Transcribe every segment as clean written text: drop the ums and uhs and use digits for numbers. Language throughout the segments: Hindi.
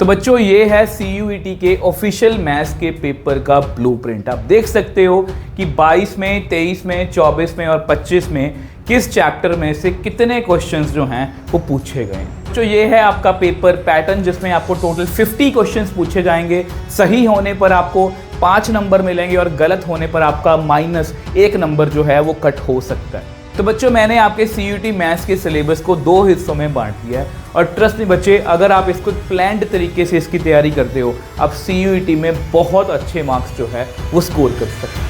तो बच्चों ये है CUET के ऑफिशियल मैथ्स के पेपर का ब्लूप्रिंट। आप देख सकते हो कि 22 में, 23 में, 24 में और 25 में किस चैप्टर में से कितने क्वेश्चंस जो हैं वो पूछे गए हैं। तो ये है आपका पेपर पैटर्न जिसमें आपको टोटल 50 क्वेश्चंस पूछे जाएंगे। सही होने पर आपको 5 नंबर मिलेंगे और गलत होने पर आपका -1 नंबर जो है वो कट हो सकता है। तो बच्चों मैंने आपके CUET मैथ्स के सिलेबस को 2 हिस्सों में बांट दिया है और ट्रस्ट में बच्चे, अगर आप इसको प्लान्ड तरीके से इसकी तैयारी करते हो, आप CUET में बहुत अच्छे मार्क्स जो है वो स्कोर कर सकते हो।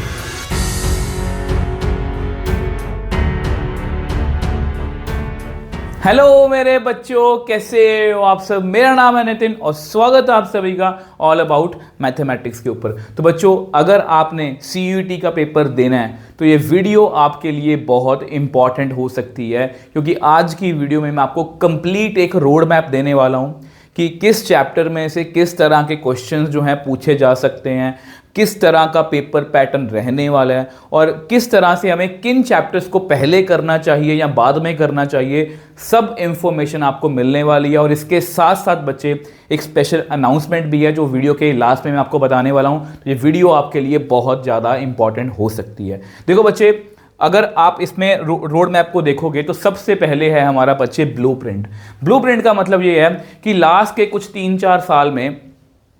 हेलो मेरे बच्चों, कैसे हो आप सब। मेरा नाम है नितिन और स्वागत है आप सभी का ऑल अबाउट मैथमेटिक्स के ऊपर। तो बच्चों अगर आपने CUET का पेपर देना है तो ये वीडियो आपके लिए बहुत इंपॉर्टेंट हो सकती है, क्योंकि आज की वीडियो में मैं आपको कंप्लीट एक रोड मैप देने वाला हूँ कि किस चैप्टर में से किस तरह के क्वेश्चंस जो हैं पूछे जा सकते हैं, किस तरह का पेपर पैटर्न रहने वाला है और किस तरह से हमें किन चैप्टर्स को पहले करना चाहिए या बाद में करना चाहिए। सब इंफॉर्मेशन आपको मिलने वाली है और इसके साथ साथ बच्चे एक स्पेशल अनाउंसमेंट भी है जो वीडियो के लास्ट में मैं आपको बताने वाला हूँ। तो ये वीडियो आपके लिए बहुत ज़्यादा इंपॉर्टेंट हो सकती है। देखो बच्चे, अगर आप इसमें रोड मैप को देखोगे तो सबसे पहले है हमारा बच्चे ब्लूप्रिंट। ब्लूप्रिंट का मतलब ये है कि लास्ट के कुछ 3-4 साल में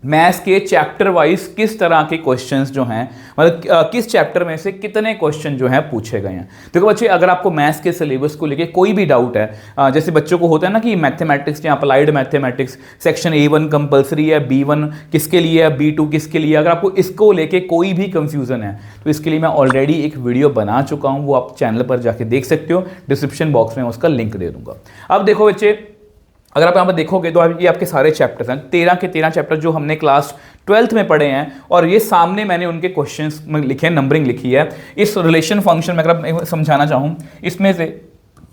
मैथ्स के चैप्टर वाइज किस तरह के क्वेश्चंस जो हैं, मतलब किस चैप्टर में से कितने क्वेश्चन जो हैं पूछे गए हैं। देखो बच्चे, अगर आपको मैथ्स के सिलेबस को लेके कोई भी डाउट है, जैसे बच्चों को होता है ना कि मैथमेटिक्स या applied mathematics section A1 compulsory है, B1 किसके लिए है, B2 किसके लिए, अगर आपको इसको लेके कोई भी कंफ्यूजन है तो इसके लिए मैं ऑलरेडी एक वीडियो बना चुका हूँ, वो आप चैनल पर जाके देख सकते हो। डिस्क्रिप्शन बॉक्स में उसका लिंक दे दूंगा। अब देखो बच्चे, अगर आप यहाँ पर देखोगे तो ये आपके सारे चैप्टर्स हैं, 13 के 13 चैप्टर जो हमने क्लास 12th में पढ़े हैं और ये सामने मैंने उनके क्वेश्चंस में लिखे हैं, नंबरिंग लिखी है। इस रिलेशन फंक्शन में अगर मैं समझाना चाहूँ, इसमें से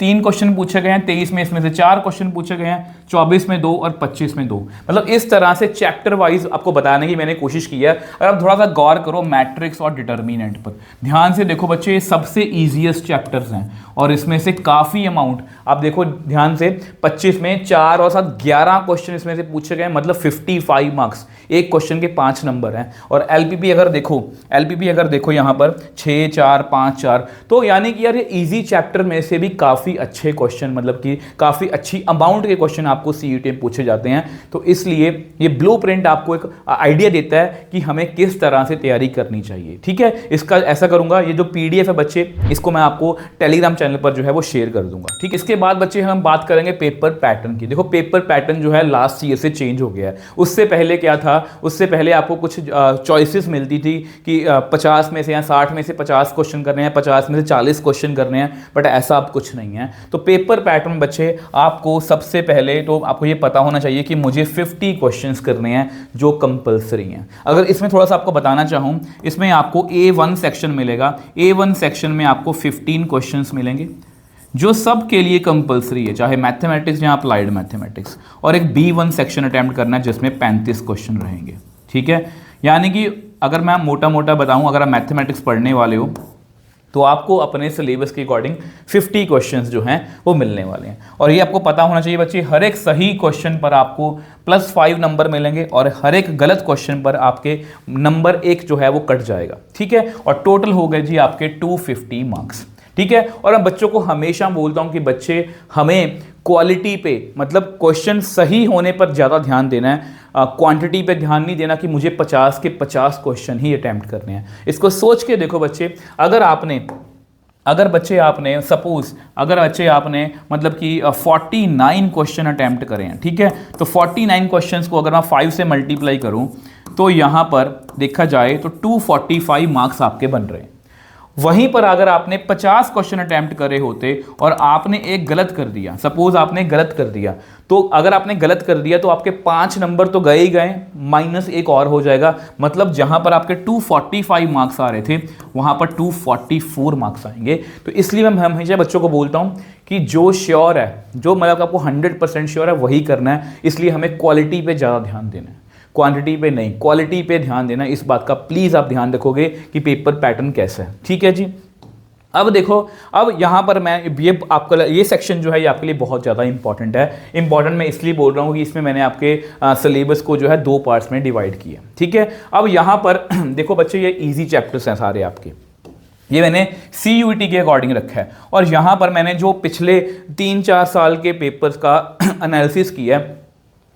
3 क्वेश्चन पूछे गए हैं, 23 में इसमें से 4 क्वेश्चन पूछे गए हैं, 24 में 2 और 25 में 2। मतलब इस तरह से चैप्टर वाइज आपको बताने की मैंने कोशिश की है। अगर आप थोड़ा सा गौर करो मैट्रिक्स और डिटर्मिनेंट पर, ध्यान से देखो बच्चे, ये सबसे ईजीएस्ट चैप्टर्स हैं और इसमें से काफ़ी अमाउंट आप देखो ध्यान से, 25 में 4 और 7 11 क्वेश्चन इसमें से पूछे गए, मतलब 55 मार्क्स। एक क्वेश्चन के 5 नंबर हैं। और LPP अगर देखो यहाँ पर 6, 4, 5, 4, तो यानी कि यार ये ईजी चैप्टर में से भी काफ़ी अच्छे क्वेश्चन, मतलब कि काफ़ी अच्छी अमाउंट के क्वेश्चन आपको CUET में पूछे जाते हैं। तो इसलिए ये ब्लूप्रिंट आपको एक आइडिया देता है कि हमें किस तरह से तैयारी करनी चाहिए। ठीक है, इसका ऐसा करूंगा, ये जो PDF है बच्चे, इसको मैं आपको टेलीग्राम चैनल पर जो है वो शेयर कर दूंगा। ठीक, इसके बाद बच्चे हम बात करेंगे पेपर पैटर्न की। देखो पेपर पैटर्न जो है लास्ट ईयर से चेंज हो गया है। उससे पहले क्या था, उससे पहले आपको कुछ चॉइसेस मिलती थी कि 50 में से या 60 में से 50 क्वेश्चन करने हैं, 50 में से 40 क्वेश्चन करने हैं, बट ऐसा अब कुछ नहीं है। तो पेपर पैटर्न बच्चे, आपको सबसे पहले तो आपको ये पता होना चाहिए कि मुझे 50 क्वेश्चंस करने हैं जो कंपलसरी हैं। अगर इसमें थोड़ा सा आपको बताना चाहूँ, इसमें आपको A1 सेक्शन मिलेगा। A1 सेक्शन में आपको 15 क्वेश्चंस मिलेंगे जो सब के लिए कंपलसरी है, चाहे मैथमेटिक्स या अप्लाइड मैथमेटिक्स। और एक B1 सेक्शन अटेम्प्ट करना है जिसमें 35 क्वेश्चन रहेंगे। ठीक है, यानी कि अगर मैं मोटा मोटा बताऊं, अगर आप मैथमेटिक्स पढ़ने वाले हो तो आपको अपने सिलेबस के अकॉर्डिंग 50 क्वेश्चंस जो हैं वो मिलने वाले हैं। और ये आपको पता होना चाहिए बच्चे, हर एक सही क्वेश्चन पर आपको +5 नंबर मिलेंगे और हर एक गलत क्वेश्चन पर आपके नंबर 1 जो है वो कट जाएगा। ठीक है, और टोटल हो गए जी आपके 250 मार्क्स। ठीक है, और मैं बच्चों को हमेशा बोलता हूं कि बच्चे, हमें क्वालिटी पे, मतलब क्वेश्चन सही होने पर ज़्यादा ध्यान देना है, क्वांटिटी पे ध्यान नहीं देना कि मुझे 50 के 50 क्वेश्चन ही अटैम्प्ट करने हैं। इसको सोच के देखो बच्चे, अगर बच्चे आपने मतलब कि 49 क्वेश्चन अटैम्प्ट करें हैं, ठीक है, तो 49 क्वेश्चंस को अगर मैं 5 से मल्टीप्लाई करूं तो यहाँ पर देखा जाए तो 245 मार्क्स आपके बन रहे हैं। वहीं पर अगर आपने 50 क्वेश्चन अटैम्प्ट करे होते और आपने एक गलत कर दिया, सपोज आपने गलत कर दिया, तो अगर आपने गलत कर दिया तो आपके 5 नंबर तो गए ही गए, -1 और हो जाएगा। मतलब जहां पर आपके 245 मार्क्स आ रहे थे वहां पर 244 मार्क्स आएंगे। तो इसलिए मैं हमेशा बच्चों को बोलता हूं कि जो श्योर है, जो मतलब आपको 100% श्योर है वही करना है। इसलिए हमें क्वालिटी पे ज़्यादा ध्यान देना है, क्वांटिटी पे नहीं, क्वालिटी पे ध्यान देना। इस बात का प्लीज़ आप ध्यान रखोगे कि पेपर पैटर्न कैसा है। ठीक है जी। अब देखो, अब यहाँ पर मैं ये आपका ये सेक्शन जो है ये आपके लिए बहुत ज़्यादा इंपॉर्टेंट है। इंपॉर्टेंट मैं इसलिए बोल रहा हूँ कि इसमें मैंने आपके सिलेबस को जो है 2 पार्ट्स में डिवाइड किया, ठीक है। अब यहाँ पर देखो बच्चे, ये इजी चैप्टर्स हैं सारे आपके, ये मैंने CUET के अकॉर्डिंग रखा है, और यहाँ पर मैंने जो पिछले 3-4 साल के पेपर्स का एनालिसिस किया है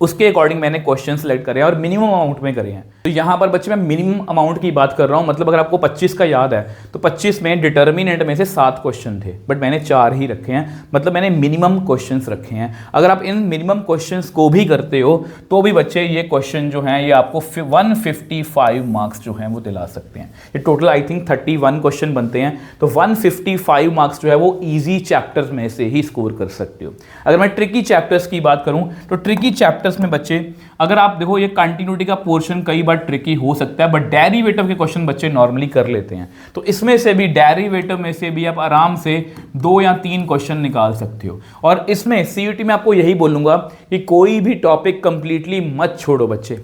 उसके अकॉर्डिंग मैंने क्वेश्चन सेलेक्ट करे हैं और मिनिमम अमाउंट में करे हैं। तो यहाँ पर बच्चे मैं मिनिमम अमाउंट की बात कर रहा हूँ, मतलब अगर आपको 25 का याद है तो 25 में डिटर्मिनेंट में से 7 क्वेश्चन थे, बट मैंने 4 ही रखे हैं, मतलब मैंने मिनिमम क्वेश्चंस रखे हैं। अगर आप इन मिनिमम क्वेश्चंस को भी करते हो तो भी बच्चे ये क्वेश्चन जो हैं ये आपको 155 मार्क्स जो हैं वो दिला सकते हैं। ये टोटल आई थिंक 31 क्वेश्चन बनते हैं, तो 155 मार्क्स जो है वो ईजी चैप्टर्स में से ही स्कोर कर सकते हो। अगर मैं ट्रिकी चैप्टर्स की बात करूं तो ट्रिकी चैप्टर्स में बच्चे, अगर आप देखो ये कंटिन्यूटी का पोर्शन कई बार ट्रिकी हो सकता है, बट डेरिवेटिव के क्वेश्चन बच्चे नॉर्मली कर लेते हैं, तो इसमें से भी डेरिवेटिव में से भी आप आराम से 2 या 3 क्वेश्चन निकाल सकते हो। और इसमें CUET में आपको यही बोलूंगा कि कोई भी टॉपिक कंप्लीटली मत छोड़ो बच्चे,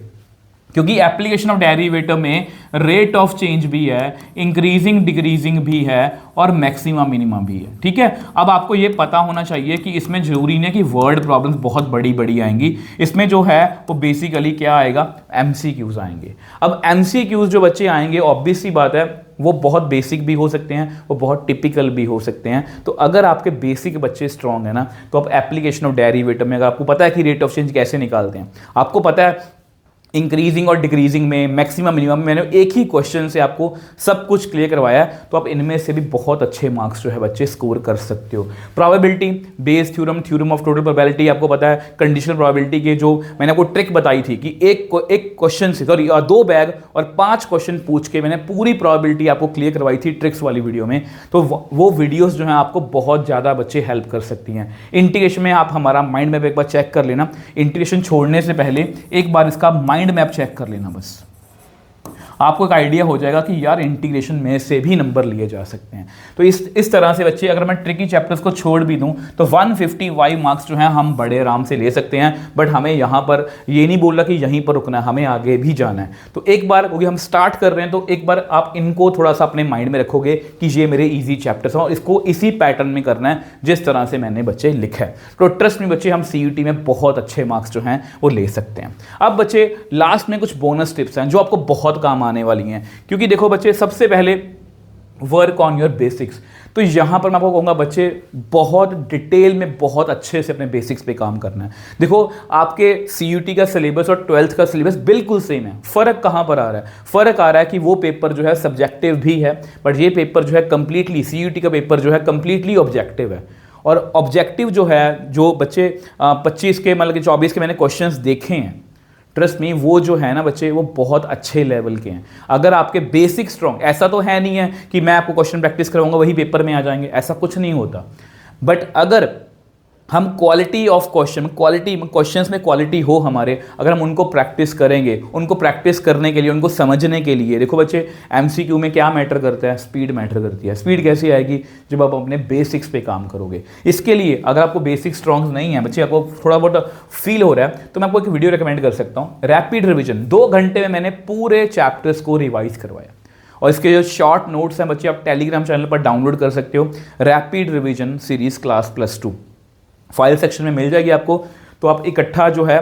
क्योंकि एप्लीकेशन ऑफ डेरिवेटिव में रेट ऑफ चेंज भी है, इंक्रीजिंग डिक्रीजिंग भी है, और मैक्सिमा मिनिमा भी है, ठीक है। अब आपको ये पता होना चाहिए कि इसमें जरूरी नहीं कि वर्ड प्रॉब्लम्स बहुत बड़ी बड़ी आएंगी, इसमें जो है वो बेसिकली क्या आएगा, MCQs आएंगे। अब MCQs जो बच्चे आएंगे, ऑब्वियस सी बात है वो बहुत बेसिक भी हो सकते हैं, वो बहुत टिपिकल भी हो सकते हैं। तो अगर आपके बेसिक बच्चे स्ट्रांग है ना, तो आप एप्लीकेशन ऑफ डेरिवेटिव में, अगर आपको पता है कि रेट ऑफ चेंज कैसे निकालते हैं, आपको पता है इंक्रीजिंग और डिक्रीजिंग में, मैक्सिमम मिनिमम, मैंने एक ही क्वेश्चन से आपको सब कुछ क्लियर करवाया है, तो आप इनमें से भी बहुत अच्छे मार्क्स जो है बच्चे स्कोर कर सकते हो। Probability based theorem, theorem of total probability, आपको पता है कंडीशनल प्रोबेबिलिटी के जो मैंने आपको ट्रिक बताई थी कि एक क्वेश्चन से, सॉरी 2 बैग और 5 क्वेश्चन पूछ के मैंने पूरी प्रोबेबिलिटी आपको क्लियर करवाई थी ट्रिक्स वाली वीडियो में। तो वो वीडियोज़ जो हैं आपको बहुत ज़्यादा बच्चे हेल्प कर सकती हैं। इंटीग्रेशन में आप हमारा माइंड मैप एक बार चेक कर लेना, इंटीग्रेशन छोड़ने से पहले एक बार इसका माइंड मैप चेक कर लेना, बस आपको एक आइडिया हो जाएगा कि यार इंटीग्रेशन में से भी नंबर लिए जा सकते हैं। तो इस तरह से बच्चे, अगर मैं ट्रिकी चैप्टर्स को छोड़ भी दूं तो 155 मार्क्स जो हैं हम बड़े आराम से ले सकते हैं, बट हमें यहाँ पर ये नहीं बोल रहा कि यहीं पर रुकना है, हमें आगे भी जाना है। तो एक बार क्योंकि हम स्टार्ट कर रहे हैं, तो एक बार आप इनको थोड़ा सा अपने माइंड में रखोगे कि ये मेरे ईजी चैप्टर्स हैं और इसको इसी पैटर्न में करना है जिस तरह से मैंने बच्चे लिखा है। तो ट्रस्ट में बच्चे, हम CUET में बहुत अच्छे मार्क्स जो हैं वो ले सकते हैं। अब बच्चे लास्ट में कुछ बोनस टिप्स हैं जो आपको बहुत काम आने वाली हैं, क्योंकि देखो बच्चे, सबसे पहले वर्क ऑन योर बेसिक्स। तो यहां पर मैं आपको कहूंगा बच्चे, बहुत डिटेल में बहुत अच्छे से अपने बेसिक्स पे काम करना है। देखो आपके CUET का सिलेबस और 12th का सिलेबस बिल्कुल सेम है। फर्क कहां पर आ रहा है? फर्क आ रहा है कि वो पेपर जो है सब्जेक्टिव भी है, बट ये पेपर जो है कंप्लीटली, CUET का पेपर जो है कंप्लीटली ऑब्जेक्टिव है। और ऑब्जेक्टिव जो है, जो बच्चे 25 के, मतलब कि 24 के मैंने क्वेश्चंस देखे हैं, ट्रस्ट मी, वो जो है ना बच्चे, वो बहुत अच्छे लेवल के हैं। अगर आपके बेसिक स्ट्रॉन्ग, ऐसा तो है नहीं है कि मैं आपको क्वेश्चन प्रैक्टिस कराऊंगा वही पेपर में आ जाएंगे, ऐसा कुछ नहीं होता। बट अगर हम quality of question, quality questions में क्वालिटी हो हमारे, अगर हम उनको प्रैक्टिस करेंगे, उनको प्रैक्टिस करने के लिए, उनको समझने के लिए, देखो बच्चे MCQ में क्या मैटर करता है? स्पीड मैटर करती है। स्पीड कैसे आएगी? जब आप अपने बेसिक्स पे काम करोगे। इसके लिए अगर आपको बेसिक स्ट्रॉन्ग नहीं है बच्चे, आपको थोड़ा बहुत फील हो रहा है, तो मैं आपको एक वीडियो रिकमेंड कर सकता हूँ, रैपिड रिविजन। 2 घंटे में मैंने पूरे चैप्टर्स को रिवाइज करवाया, और इसके जो शॉर्ट नोट्स हैं बच्चे, आप टेलीग्राम चैनल पर डाउनलोड कर सकते हो। Rapid revision series class +2 file section में मिल जाएगी आपको। तो आप इकट्ठा जो है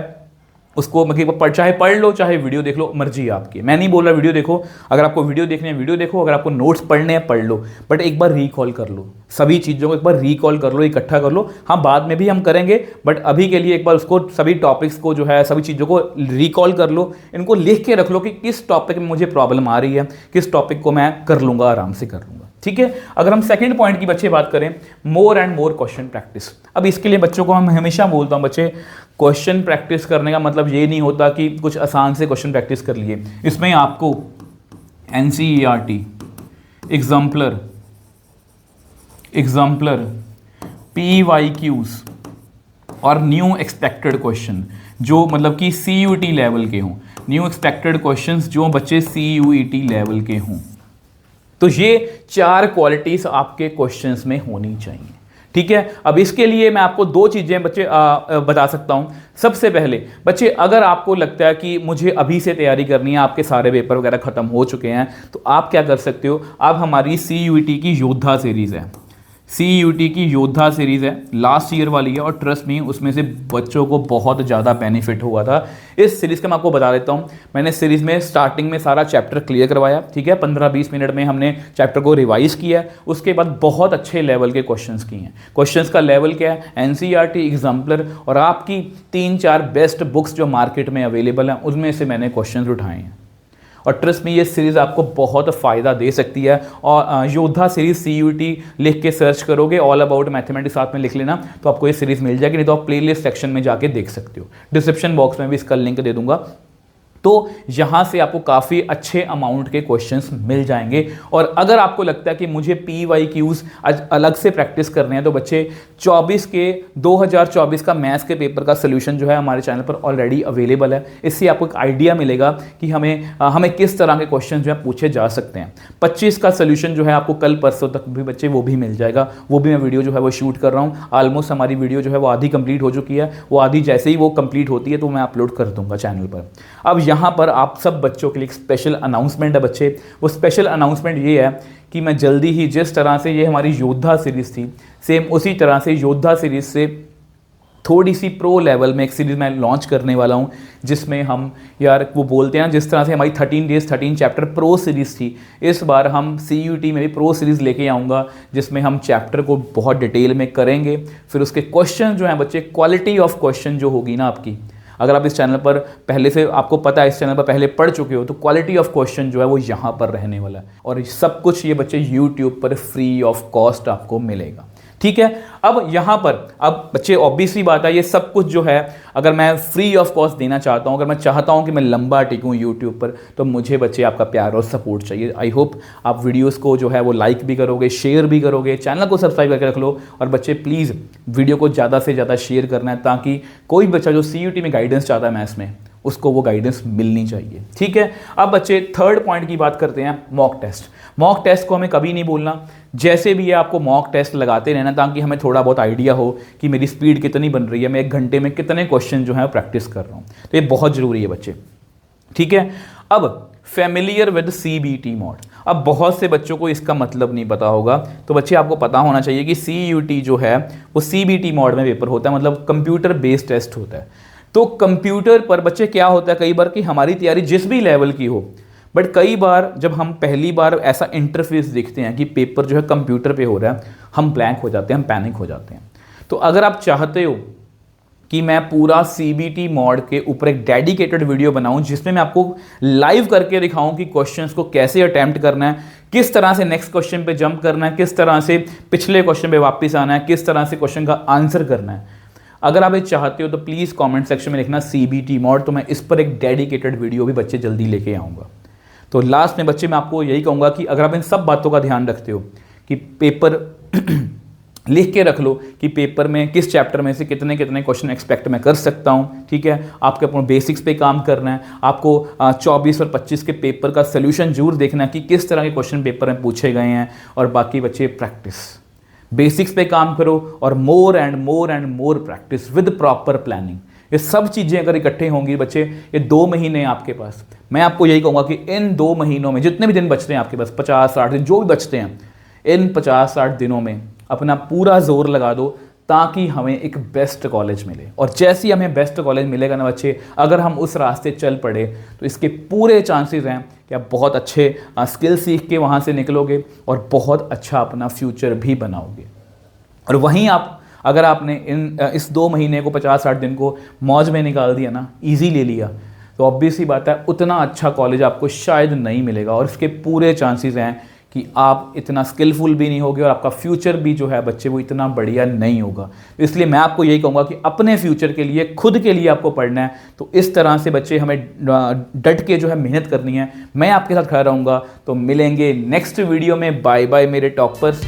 उसको, मतलब चाहे पढ़ लो चाहे वीडियो देख लो, मर्जी है आपकी। मैं नहीं बोल रहा वीडियो देखो, अगर आपको वीडियो देखनी है वीडियो देखो, अगर आपको नोट्स पढ़ने हैं पढ़ लो, बट एक बार रिकॉल कर लो, सभी चीज़ों को एक बार रिकॉल कर लो, इकट्ठा कर लो। हाँ, बाद में भी हम करेंगे, बट अभी के लिए एक बार उसको, सभी टॉपिक्स को जो है, सभी चीज़ों को रिकॉल कर लो, इनको लिख के रख लो कि किस टॉपिक में मुझे प्रॉब्लम आ रही है, किस टॉपिक को मैं कर लूँगा, आराम से कर लूँगा, ठीक है। अगर हम सेकंड पॉइंट की बच्चे बात करें, more and more question practice. अब इसके लिए बच्चों को हम हमेशा बोलता हूं बच्चे, क्वेश्चन प्रैक्टिस करने का मतलब ये नहीं होता कि कुछ आसान से क्वेश्चन प्रैक्टिस कर लिए। इसमें आपको NCERT, एग्जाम्पलर, PYQs और न्यू एक्सपेक्टेड क्वेश्चन, जो मतलब कि CUET लेवल के हों, न्यू एक्सपेक्टेड क्वेश्चंस जो बच्चे CUET लेवल के हों, तो ये 4 क्वालिटीज आपके क्वेश्चंस में होनी चाहिए, ठीक है। अब इसके लिए मैं आपको दो चीज़ें बच्चे बता सकता हूं। सबसे पहले बच्चे, अगर आपको लगता है कि मुझे अभी से तैयारी करनी है, आपके सारे पेपर वगैरह खत्म हो चुके हैं, तो आप क्या कर सकते हो, आप हमारी CUET की योद्धा सीरीज़ है, CUET की योद्धा सीरीज़ है, लास्ट ईयर वाली है, और ट्रस्ट मी उसमें से बच्चों को बहुत ज़्यादा बेनिफिट हुआ था। इस सीरीज़ का मैं आपको बता देता हूँ। मैंने सीरीज़ में स्टार्टिंग में सारा चैप्टर क्लियर करवाया, ठीक है, 15-20 मिनट में हमने चैप्टर को रिवाइज किया। उसके बाद बहुत अच्छे लेवल के क्वेश्चंस किए हैं। क्वेश्चंस का लेवल क्या है, NCERT एग्जाम्पलर और आपकी 3-4 बेस्ट बुक्स जो मार्केट में अवेलेबल हैं उनमें से मैंने क्वेश्चन उठाए हैं। और ट्रस्ट में ये सीरीज़ आपको बहुत फ़ायदा दे सकती है। और योद्धा सीरीज़ CUET लिख के सर्च करोगे, ऑल अबाउट मैथमेटिक्स साथ में लिख लेना, तो आपको ये सीरीज़ मिल जाएगी। नहीं तो आप प्लेलिस्ट सेक्शन में जाके देख सकते हो, डिस्क्रिप्शन बॉक्स में भी इसका लिंक दे दूंगा। तो यहाँ से आपको काफ़ी अच्छे अमाउंट के क्वेश्चंस मिल जाएंगे। और अगर आपको लगता है कि मुझे PYQs अलग से प्रैक्टिस करने हैं, तो बच्चे 2024 का मैथ्स के पेपर का सोल्यूशन जो है हमारे चैनल पर ऑलरेडी अवेलेबल है। इससे आपको एक आइडिया मिलेगा कि हमें किस तरह के क्वेश्चन जो है पूछे जा सकते हैं। 25 का सोल्यूशन जो है आपको कल परसों तक भी बच्चे वो भी मिल जाएगा। वो भी मैं वीडियो जो है वो शूट कर रहा हूँ। ऑलमोस्ट हमारी वीडियो जो है वो आधी कंप्लीट हो चुकी है। वो आधी जैसे ही वो कंप्लीट होती है तो मैं अपलोड कर दूंगा चैनल पर। अब यहाँ पर आप सब बच्चों के लिए एक स्पेशल अनाउंसमेंट है बच्चे। वो स्पेशल अनाउंसमेंट ये है कि मैं जल्दी ही, जिस तरह से ये हमारी योद्धा सीरीज़ थी, सेम उसी तरह से योद्धा सीरीज़ से थोड़ी सी प्रो लेवल में एक सीरीज़ मैं लॉन्च करने वाला हूँ, जिसमें हम यार वो बोलते हैं, जिस तरह से हमारी 13 डेज 13 चैप्टर प्रो सीरीज़ थी, इस बार हम CUET में भी प्रो सीरीज़ लेके आऊँगा, जिसमें हम चैप्टर को बहुत डिटेल में करेंगे। फिर उसके क्वेश्चन जो हैं बच्चे, क्वालिटी ऑफ क्वेश्चन जो होगी ना आपकी, अगर आप इस चैनल पर पहले से, आपको पता है इस चैनल पर पहले पढ़ चुके हो, तो क्वालिटी ऑफ क्वेश्चन जो है वो यहाँ पर रहने वाला है। और सब कुछ ये बच्चे YouTube पर फ्री ऑफ कॉस्ट आपको मिलेगा, ठीक है। अब यहाँ पर, अब बच्चे ऑब्वियसली बात है, ये सब कुछ जो है अगर मैं फ्री ऑफ कॉस्ट देना चाहता हूँ, अगर मैं चाहता हूँ कि मैं लंबा टिकूँ YouTube पर, तो मुझे बच्चे आपका प्यार और सपोर्ट चाहिए। आई होप आप वीडियोस को जो है वो लाइक भी करोगे, शेयर भी करोगे, चैनल को सब्सक्राइब करके रख लो। और बच्चे प्लीज़ वीडियो को ज़्यादा से ज़्यादा शेयर करना है, ताकि कोई बच्चा जो CUET में गाइडेंस चाहता है मैथ्स में, उसको वो गाइडेंस मिलनी चाहिए, ठीक है। अब बच्चे थर्ड पॉइंट की बात करते हैं, मॉक टेस्ट। मॉक टेस्ट को हमें कभी नहीं बोलना, जैसे भी है आपको मॉक टेस्ट लगाते रहना, ताकि हमें थोड़ा बहुत आइडिया हो कि मेरी स्पीड कितनी बन रही है, मैं 1 घंटे में कितने क्वेश्चन जो है प्रैक्टिस कर रहा हूँ। तो ये बहुत ज़रूरी है बच्चे, ठीक है। अब फेमिलियर विद CBT मोड, अब बहुत से बच्चों को इसका मतलब नहीं पता होगा, तो बच्चे आपको पता होना चाहिए कि CUET जो है वो CBT मोड में पेपर होता है, मतलब कंप्यूटर बेस्ड टेस्ट होता है। तो कंप्यूटर पर बच्चे क्या होता है कई बार कि हमारी तैयारी जिस भी लेवल की हो, बट कई बार जब हम पहली बार ऐसा इंटरफेस देखते हैं कि पेपर जो है कंप्यूटर पे हो रहा है, हम ब्लैंक हो जाते हैं, हम पैनिक हो जाते हैं। तो अगर आप चाहते हो कि मैं पूरा CBT मोड के ऊपर एक डेडिकेटेड वीडियो बनाऊं, जिसमें मैं आपको लाइव करके दिखाऊं कि क्वेश्चंस को कैसे अटेम्प्ट करना है, किस तरह से नेक्स्ट क्वेश्चन पे जंप करना है, किस तरह से पिछले क्वेश्चन पे वापस आना है, किस तरह से क्वेश्चन का आंसर करना है, अगर आप ये चाहते हो तो प्लीज़ कमेंट सेक्शन में लिखना CBT मोड, तो मैं इस पर एक डेडिकेटेड वीडियो भी बच्चे जल्दी लेके आऊँगा। तो लास्ट में बच्चे मैं आपको यही कहूँगा कि अगर आप इन सब बातों का ध्यान रखते हो कि पेपर लिख के रख लो कि पेपर में किस चैप्टर में से कितने कितने क्वेश्चन एक्सपेक्ट मैं कर सकता हूँ, ठीक है। आपके अपने बेसिक्स पे काम करना है, आपको 24 और 25 के पेपर का सोल्यूशन जरूर देखना है कि किस तरह के क्वेश्चन पेपर में पूछे गए हैं। और बाकी बच्चे प्रैक्टिस, बेसिक्स पे काम करो, और more and more practice with proper planning. ये सब चीज़ें अगर इकट्ठे होंगी बच्चे, ये 2 महीने आपके पास, मैं आपको यही कहूँगा कि इन 2 महीनों में जितने भी दिन बचते हैं आपके पास, 50-60 दिन जो भी बचते हैं, इन 50-60 दिनों में अपना पूरा जोर लगा दो, ताकि हमें एक बेस्ट कॉलेज मिले। और जैसे ही हमें बेस्ट कॉलेज मिलेगा ना बच्चे, अगर हम उस रास्ते चल पड़े, तो इसके पूरे चांसेस हैं कि आप बहुत अच्छे स्किल सीख के वहाँ से निकलोगे और बहुत अच्छा अपना फ्यूचर भी बनाओगे। और वहीं आप, अगर आपने इस 2 महीने को, 50-60 दिन को मौज में निकाल दिया ना, ईजी ले लिया, तो ऑब्वियसली बात है उतना अच्छा कॉलेज आपको शायद नहीं मिलेगा। और इसके पूरे चांसेस हैं कि आप इतना स्किलफुल भी नहीं होगे, और आपका फ्यूचर भी जो है बच्चे वो इतना बढ़िया नहीं होगा। इसलिए मैं आपको यही कहूँगा कि अपने फ्यूचर के लिए, खुद के लिए आपको पढ़ना है। तो इस तरह से बच्चे हमें डट के जो है मेहनत करनी है। मैं आपके साथ खड़ा रहूँगा। तो मिलेंगे नेक्स्ट वीडियो में। बाय बाय मेरे टॉपर्स।